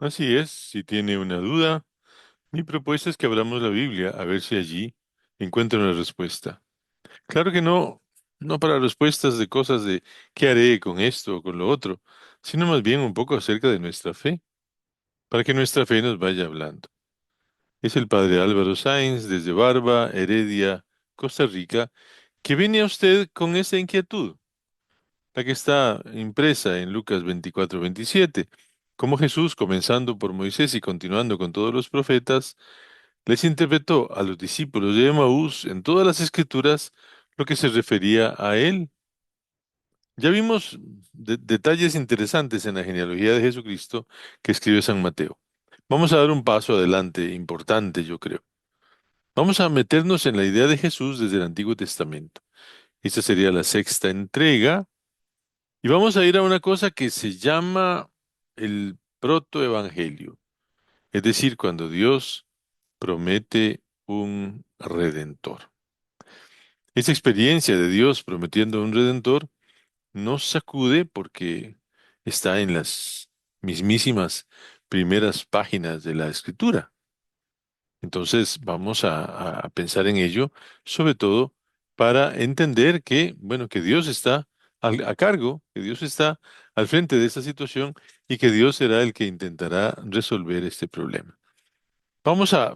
Así es, si tiene una duda, mi propuesta es que abramos la Biblia a ver si allí encuentra una respuesta. Claro que no, no para respuestas de cosas de qué haré con esto o con lo otro, sino más bien un poco acerca de nuestra fe, para que nuestra fe nos vaya hablando. Es el padre Álvaro Sáenz desde Barba, Heredia, Costa Rica, que viene a usted con esta inquietud, la que está impresa en Lucas 24:27. Como Jesús, comenzando por Moisés y continuando con todos los profetas, les interpretó a los discípulos de Emaús en todas las escrituras lo que se refería a él. Ya vimos detalles interesantes en la genealogía de Jesucristo que escribió San Mateo. Vamos a dar un paso adelante importante, yo creo. Vamos a meternos en la idea de Jesús desde el Antiguo Testamento. Esta sería la sexta entrega y vamos a ir a una cosa que se llama el protoevangelio, es decir, cuando Dios promete un redentor. Esa experiencia de Dios prometiendo un redentor nos sacude porque está en las mismísimas primeras páginas de la Escritura. Entonces vamos a pensar en ello, sobre todo para entender que, bueno, que Dios está a cargo, que Dios está al frente de esta situación y que Dios será el que intentará resolver este problema. Vamos a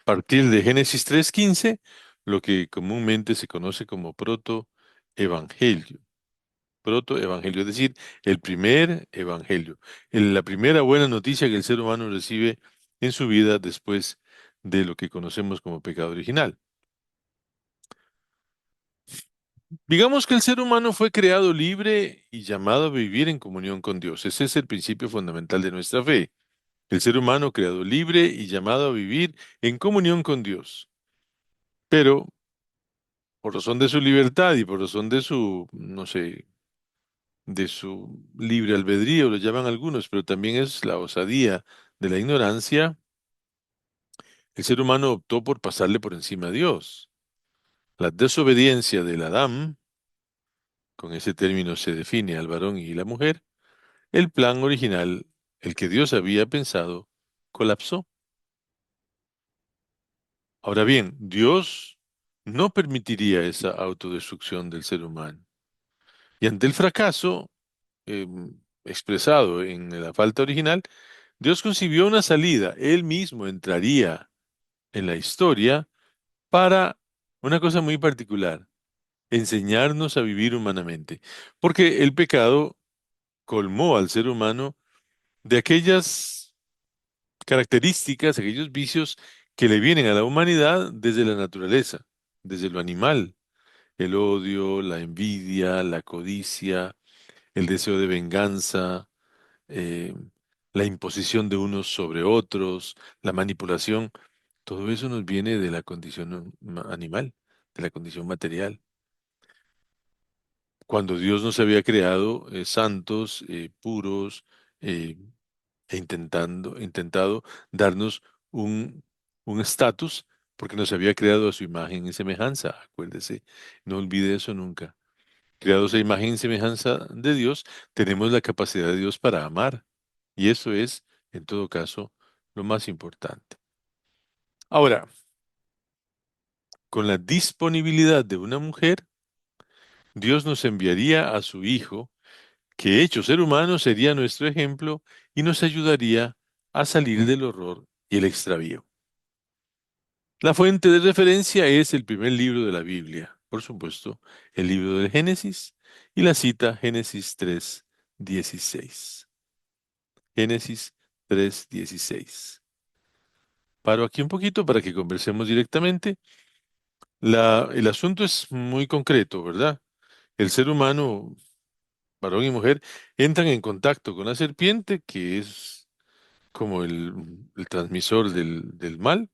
partir de Génesis 3:15, lo que comúnmente se conoce como protoevangelio. Protoevangelio, es decir, el primer evangelio, la primera buena noticia que el ser humano recibe en su vida después de lo que conocemos como pecado original. Digamos que el ser humano fue creado libre y llamado a vivir en comunión con Dios. Ese es el principio fundamental de nuestra fe. El ser humano creado libre y llamado a vivir en comunión con Dios. Pero por razón de su libertad y por razón de su, no sé, de su libre albedrío, lo llaman algunos, pero también es la osadía de la ignorancia, el ser humano optó por pasarle por encima a Dios. La desobediencia del Adán, con ese término se define al varón y la mujer, el plan original, el que Dios había pensado, colapsó. Ahora bien, Dios no permitiría esa autodestrucción del ser humano. Y ante el fracaso, eh, expresado en la falta original, Dios concibió una salida. Él mismo entraría en la historia para una cosa muy particular, enseñarnos a vivir humanamente. Porque el pecado colmó al ser humano de aquellas características, aquellos vicios que le vienen a la humanidad desde la naturaleza, desde lo animal, el odio, la envidia, la codicia, el deseo de venganza, eh, la imposición de unos sobre otros, la manipulación. Todo eso nos viene de la condición animal, de la condición material. Cuando Dios nos había creado santos, puros, eh, e intentado darnos un, un estatus, porque nos había creado a su imagen y semejanza. Acuérdese, no olvide eso nunca. Creados a imagen y semejanza de Dios, tenemos la capacidad de Dios para amar. Y eso es, en todo caso, lo más importante. Ahora, con la disponibilidad de una mujer, Dios nos enviaría a su Hijo, que hecho ser humano sería nuestro ejemplo y nos ayudaría a salir del horror y el extravío. La fuente de referencia es el primer libro de la Biblia, por supuesto, el libro del Génesis y la cita Génesis 3:16. Génesis 3:16. Paro aquí un poquito para que conversemos directamente. El asunto es muy concreto, ¿verdad? El ser humano, varón y mujer, entran en contacto con la serpiente, que es como el transmisor del mal.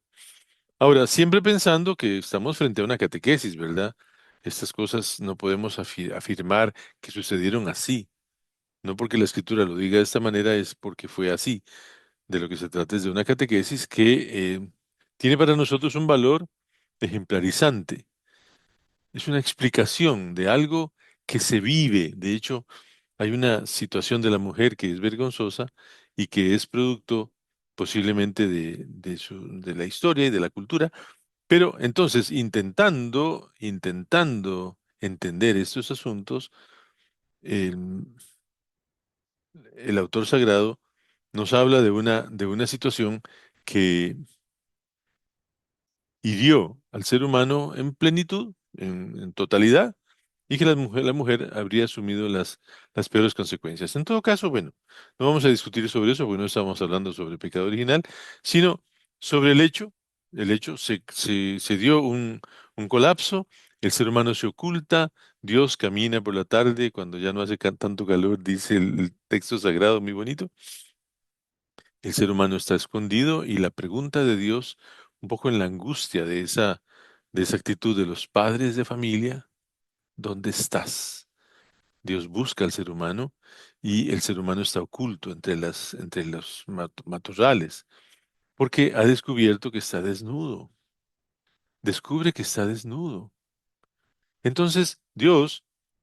Ahora, siempre pensando que estamos frente a una catequesis, ¿verdad? Estas cosas no podemos afirmar que sucedieron así. No porque la escritura lo diga de esta manera, es porque fue así. De lo que se trata es de una catequesis que tiene para nosotros un valor ejemplarizante. Es una explicación de algo que se vive. De hecho, hay una situación de la mujer que es vergonzosa y que es producto posiblemente de la historia y de la cultura. Pero entonces, intentando entender estos asuntos, el, el autor sagrado nos habla de una situación que hirió al ser humano en plenitud, en totalidad, y que la mujer habría asumido las peores consecuencias. En todo caso, bueno, no vamos a discutir sobre eso, porque no estamos hablando sobre el pecado original, sino sobre el hecho se dio un colapso, el ser humano se oculta, Dios camina por la tarde cuando ya no hace tanto calor, dice el texto sagrado muy bonito, el ser humano está escondido y la pregunta de Dios, un poco en la angustia de esa actitud de los padres de familia, ¿dónde estás? Dios busca al ser humano y el ser humano está oculto entre los matorrales porque ha descubierto que está desnudo. Descubre que está desnudo. Entonces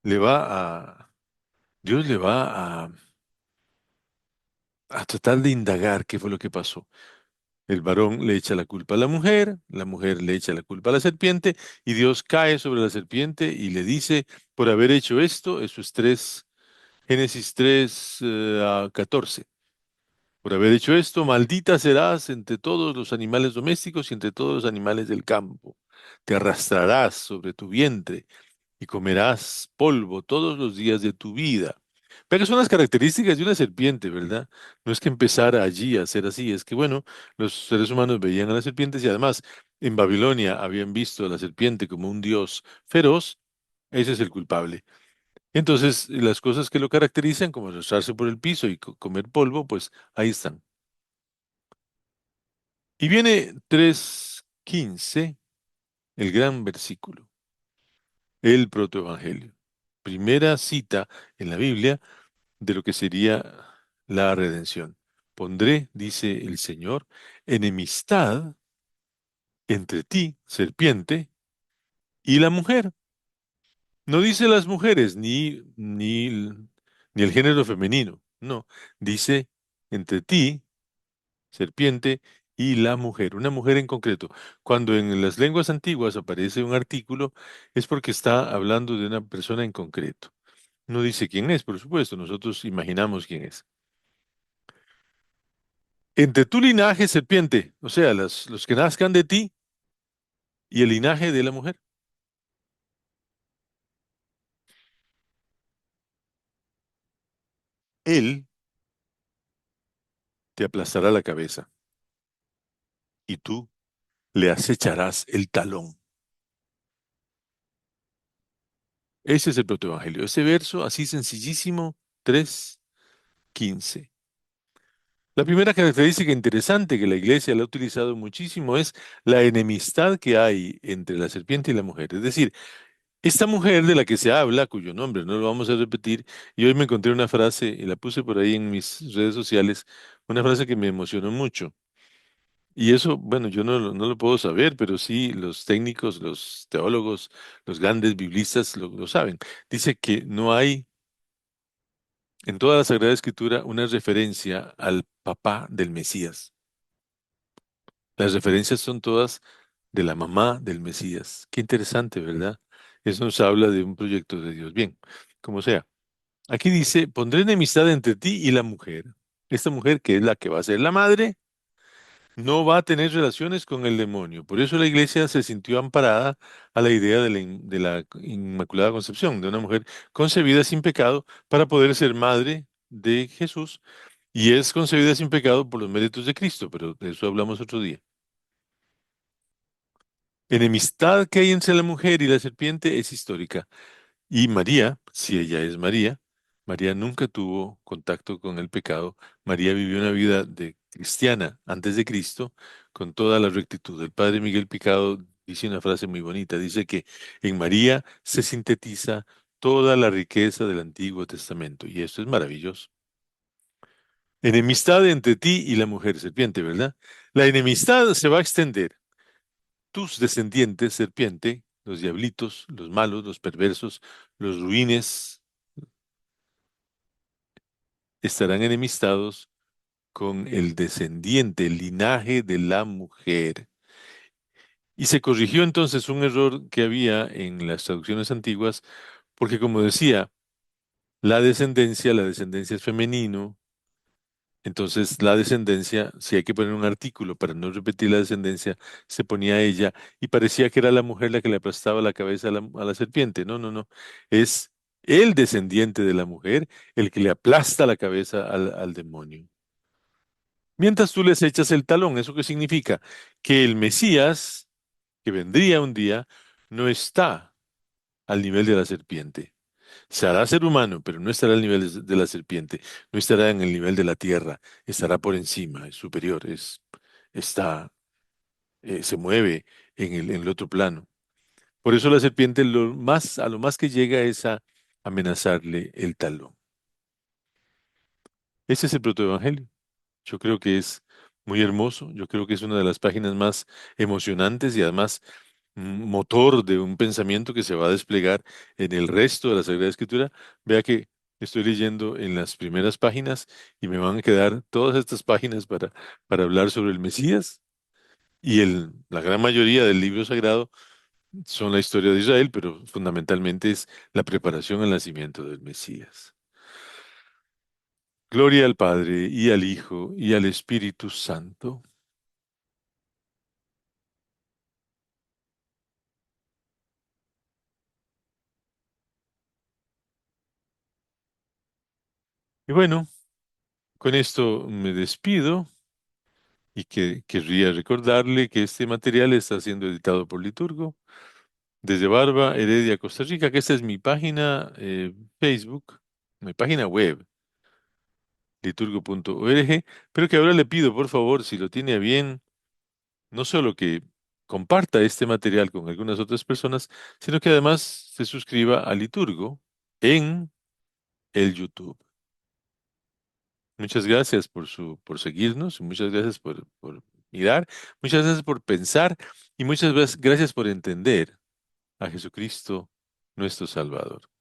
le va Dios le va a tratar de indagar qué fue lo que pasó. El varón le echa la culpa a la mujer le echa la culpa a la serpiente y Dios cae sobre la serpiente y le dice, por haber hecho esto, eso es Génesis 3, 14. Por haber hecho esto, maldita serás entre todos los animales domésticos y entre todos los animales del campo. Te arrastrarás sobre tu vientre y comerás polvo todos los días de tu vida. Pero son las características de una serpiente, ¿verdad? No es que empezara allí a ser así, es que, bueno, los seres humanos veían a las serpientes y además en Babilonia habían visto a la serpiente como un dios feroz, ese es el culpable. Entonces, las cosas que lo caracterizan, como arrastrarse por el piso y comer polvo, pues ahí están. Y viene 3:15, el gran versículo, el protoevangelio. Primera cita en la Biblia de lo que sería la redención. Pondré, dice el Señor, enemistad entre ti, serpiente, y la mujer. No dice las mujeres ni el género femenino, no. Dice entre ti, serpiente, y la mujer, una mujer en concreto. Cuando en las lenguas antiguas aparece un artículo, es porque está hablando de una persona en concreto. No dice quién es, por supuesto, nosotros imaginamos quién es. Entre tu linaje, serpiente, o sea, los que nazcan de ti y el linaje de la mujer, él te aplastará la cabeza y tú le acecharás el talón. Ese es el protoevangelio. Ese verso, así sencillísimo, 3:15. La primera característica interesante que la iglesia la ha utilizado muchísimo es la enemistad que hay entre la serpiente y la mujer. Es decir, esta mujer de la que se habla, cuyo nombre no lo vamos a repetir, y hoy me encontré una frase y la puse por ahí en mis redes sociales, una frase que me emocionó mucho. Y eso, bueno, yo no lo puedo saber, pero sí los técnicos, los teólogos, los grandes biblistas lo saben. Dice que no hay en toda la Sagrada Escritura una referencia al papá del Mesías. Las referencias son todas de la mamá del Mesías. Qué interesante, ¿verdad? Eso nos habla de un proyecto de Dios. Bien, como sea. Aquí dice, pondré enemistad entre ti y la mujer. Esta mujer, que es la que va a ser la madre, no va a tener relaciones con el demonio. Por eso la iglesia se sintió amparada a la idea de la Inmaculada Concepción, de una mujer concebida sin pecado para poder ser madre de Jesús. Y es concebida sin pecado por los méritos de Cristo, pero de eso hablamos otro día. Enemistad que hay entre la mujer y la serpiente es histórica. Y María, si ella es María, María nunca tuvo contacto con el pecado. María vivió una vida de cristiana antes de Cristo con toda la rectitud. El padre Miguel Picado dice una frase muy bonita. Dice que en María se sintetiza toda la riqueza del Antiguo Testamento. Y esto es maravilloso. Enemistad entre ti y la mujer serpiente, ¿verdad? La enemistad se va a extender. Tus descendientes, serpiente, los diablitos, los malos, los perversos, los ruines, estarán enemistados con el descendiente, el linaje de la mujer. Y se corrigió entonces un error que había en las traducciones antiguas, porque como decía, la descendencia es femenino, entonces la descendencia, si hay que poner un artículo para no repetir la descendencia, se ponía ella y parecía que era la mujer la que le aplastaba la cabeza a la serpiente. No, no, no. Es el descendiente de la mujer el que le aplasta la cabeza al demonio. Mientras tú les echas el talón, ¿eso qué significa? Que el Mesías, que vendría un día, no está al nivel de la serpiente. Se hará ser humano, pero no estará al nivel de la serpiente, no estará en el nivel de la tierra, estará por encima, es superior, está, se mueve en el otro plano. Por eso la serpiente a lo más que llega es a amenazarle el talón. Ese es el protoevangelio. Yo creo que es muy hermoso, yo creo que es una de las páginas más emocionantes y además motor de un pensamiento que se va a desplegar en el resto de la Sagrada Escritura. Vea que estoy leyendo en las primeras páginas y me van a quedar todas estas páginas para hablar sobre el Mesías y la gran mayoría del libro sagrado son la historia de Israel, pero fundamentalmente es la preparación al nacimiento del Mesías. Gloria al Padre y al Hijo y al Espíritu Santo. Y bueno, con esto me despido y que querría recordarle que este material está siendo editado por Liturgo desde Barba, Heredia, Costa Rica, que esta es mi página Facebook, mi página web, liturgo.org, pero que ahora le pido, por favor, si lo tiene a bien, no solo que comparta este material con algunas otras personas, sino que además se suscriba a Liturgo en el YouTube. Muchas gracias por seguirnos, muchas gracias por mirar, muchas gracias por pensar y muchas gracias por entender a Jesucristo, nuestro Salvador.